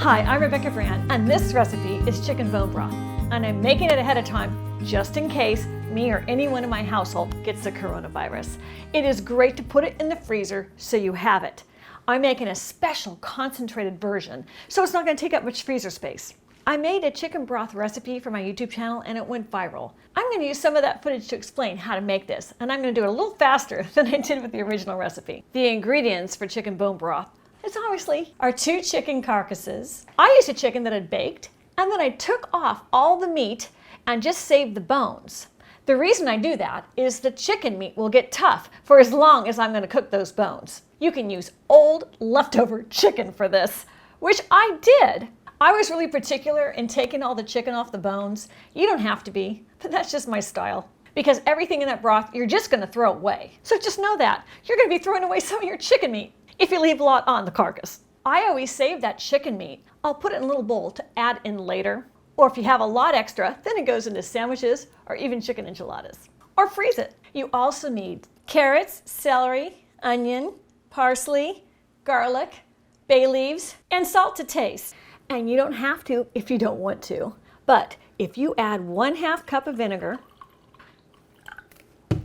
Hi, I'm Rebecca Brand, and this recipe is chicken bone broth, and I'm making it ahead of time just in case me or anyone in my household gets the coronavirus. It is great to put it in the freezer so you have it. I'm making a special concentrated version, so it's not going to take up much freezer space. I made a chicken broth recipe for my YouTube channel and it went viral. I'm going to use some of that footage to explain how to make this, and I'm going to do it a little faster than I did with the original recipe. The ingredients for chicken bone broth is obviously our 2 chicken carcasses. I used a chicken that had baked, and then I took off all the meat and just saved the bones. The reason I do that is the chicken meat will get tough for as long as I'm going to cook those bones. You can use old leftover chicken for this, which I did. I was really particular in taking all the chicken off the bones. You don't have to be, but that's just my style. Because everything in that broth, you're just going to throw away. So just know that. You're going to be throwing away some of your chicken meat if you leave a lot on the carcass. I always save that chicken meat. I'll put it in a little bowl to add in later. Or if you have a lot extra, then it goes into sandwiches or even chicken enchiladas. Or freeze it. You also need carrots, celery, onion, parsley, garlic, bay leaves, and salt to taste. And you don't have to if you don't want to. But if you add 1/2 cup of vinegar,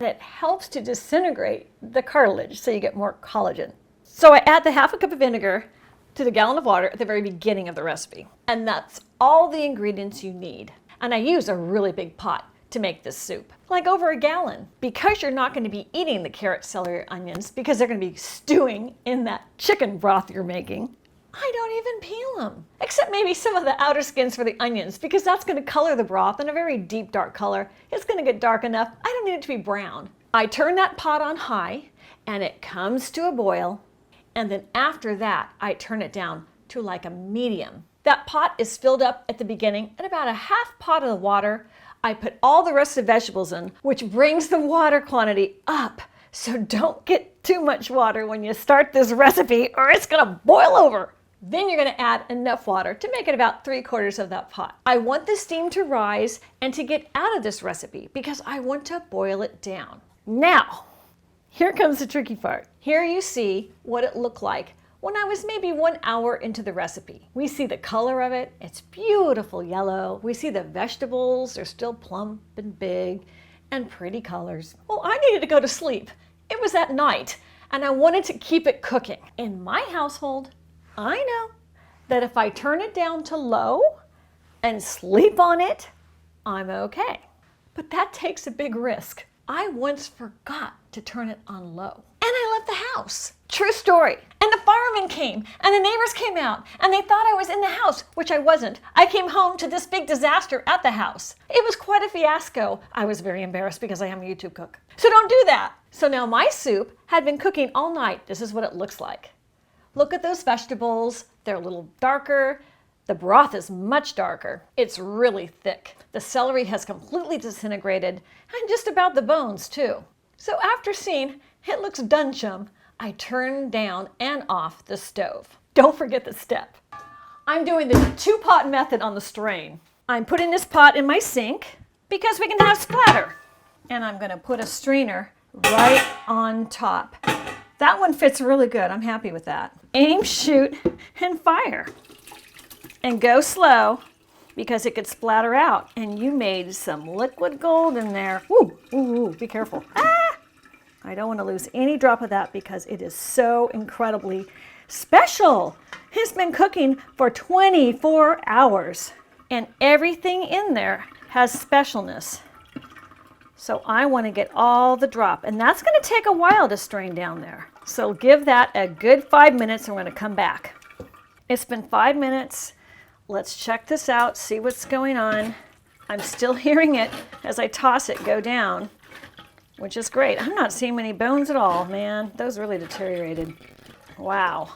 it helps to disintegrate the cartilage so you get more collagen. So I add the 1/2 cup of vinegar to the gallon of water at the very beginning of the recipe. And that's all the ingredients you need. And I use a really big pot to make this soup, like over a gallon, because you're not going to be eating the carrot, celery, or onions because they're going to be stewing in that chicken broth you're making. I don't even peel them, except maybe some of the outer skins for the onions, because that's going to color the broth in a very deep dark color. It's going to get dark enough. I don't need it to be brown. I turn that pot on high and it comes to a boil. And then after that, I turn it down to like a medium. That pot is filled up at the beginning at about a 1/2 pot of the water. I put all the rest of the vegetables in, which brings the water quantity up. So don't get too much water when you start this recipe or it's gonna boil over. Then you're gonna add enough water to make it about 3/4 of that pot. I want the steam to rise and to get out of this recipe because I want to boil it down. Now, here comes the tricky part. Here you see what it looked like when I was maybe 1 hour into the recipe. We see the color of it. It's beautiful yellow. We see the vegetables. They're still plump and big and pretty colors. Well, I needed to go to sleep. It was at night and I wanted to keep it cooking. In my household, I know that if I turn it down to low and sleep on it, I'm okay. But that takes a big risk. I once forgot to turn it on low and I left the house. True story. And the firemen came and the neighbors came out and they thought I was in the house, which I wasn't. I came home to this big disaster at the house. It was quite a fiasco. I was very embarrassed because I am a YouTube cook. So don't do that. So now my soup had been cooking all night. This is what it looks like. Look at those vegetables. They're a little darker. The broth is much darker. It's really thick. The celery has completely disintegrated and just about the bones too. So after seeing it looks done, chum, I turn down and off the stove. Don't forget the step. I'm doing the 2-pot method on the strain. I'm putting this pot in my sink because we can have splatter. And I'm gonna put a strainer right on top. That one fits really good. I'm happy with that. Aim, shoot, and fire. And go slow because it could splatter out. And you made some liquid gold in there. Ooh, ooh, ooh, be careful. Ah! I don't want to lose any drop of that because it is so incredibly special. It's been cooking for 24 hours. And everything in there has specialness. So I want to get all the drop. And that's going to take a while to strain down there. So give that a good 5 minutes and we're going to come back. It's been 5 minutes. Let's check this out, see what's going on. I'm still hearing it as I toss it go down, which is great. I'm not seeing many bones at all, man. Those really deteriorated. Wow.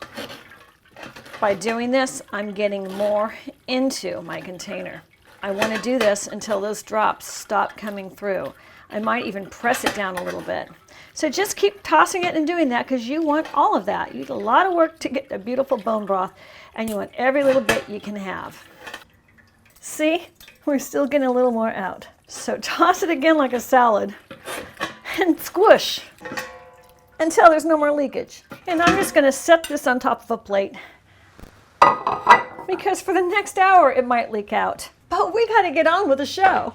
By doing this, I'm getting more into my container. I want to do this until those drops stop coming through. I might even press it down a little bit. So just keep tossing it and doing that because you want all of that. You do a lot of work to get a beautiful bone broth and you want every little bit you can have. See, we're still getting a little more out. So toss it again like a salad and squish until there's no more leakage. And I'm just going to set this on top of a plate because for the next hour it might leak out. But we got to get on with the show.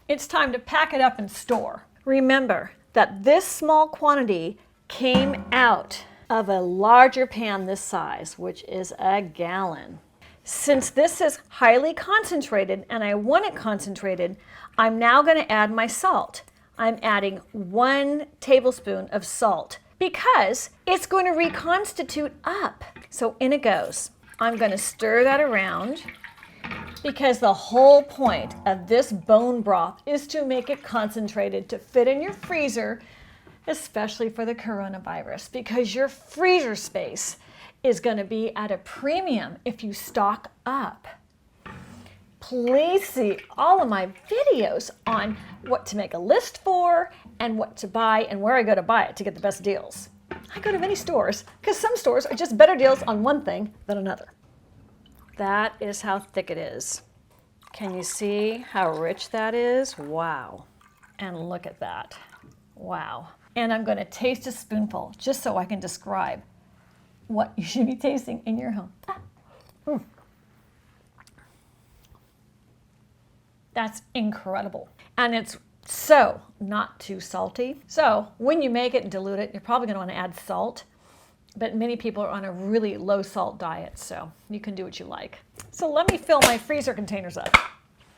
It's time to pack it up and store. Remember that this small quantity came out of a larger pan this size, which is a gallon. Since this is highly concentrated and I want it concentrated, I'm now going to add my salt. I'm adding 1 tablespoon of salt because it's going to reconstitute up. So in it goes. I'm going to stir that around because the whole point of this bone broth is to make it concentrated to fit in your freezer, especially for the coronavirus, because your freezer space is going to be at a premium if you stock up. Please see all of my videos on what to make a list for and what to buy and where I go to buy it to get the best deals. I go to many stores because some stores are just better deals on one thing than another. That is how thick it is. Can you see how rich that is? Wow. And look at that. Wow. And I'm going to taste a spoonful just so I can describe what you should be tasting in your home. That's incredible. And it's so not too salty. So when you make it and dilute it, you're probably going to want to add salt. But many people are on a really low salt diet, so you can do what you like. So let me fill my freezer containers up.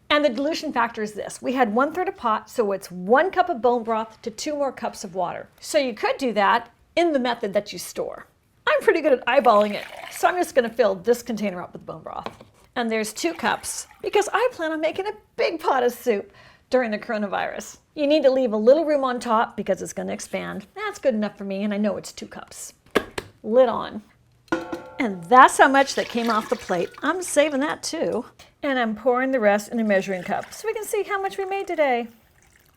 And the dilution factor is this. We had 1/3 a pot, so it's 1 cup of bone broth to 2 more cups of water. So you could do that in the method that you store. I'm pretty good at eyeballing it, so I'm just going to fill this container up with bone broth. And there's 2 cups because I plan on making a big pot of soup during the coronavirus. You need to leave a little room on top because it's going to expand. That's good enough for me, and I know it's 2 cups. Lid on. And that's how much that came off the plate. I'm saving that too. And I'm pouring the rest in a measuring cup so we can see how much we made today.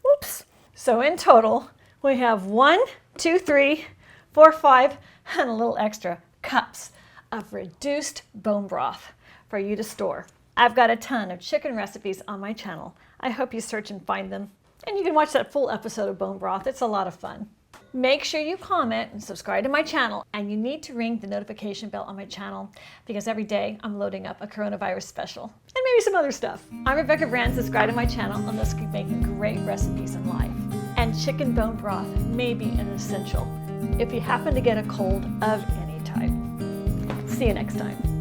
Whoops. So in total, we have 1, 2, 3, 4, 5, and a little extra cups of reduced bone broth for you to store. I've got a ton of chicken recipes on my channel. I hope you search and find them. And you can watch that full episode of bone broth. It's a lot of fun. Make sure you comment and subscribe to my channel, and you need to ring the notification bell on my channel because every day I'm loading up a coronavirus special and maybe some other stuff. I'm Rebecca Brand. Subscribe to my channel and let's keep making great recipes in life. And chicken bone broth may be an essential if you happen to get a cold of any type. See you next time.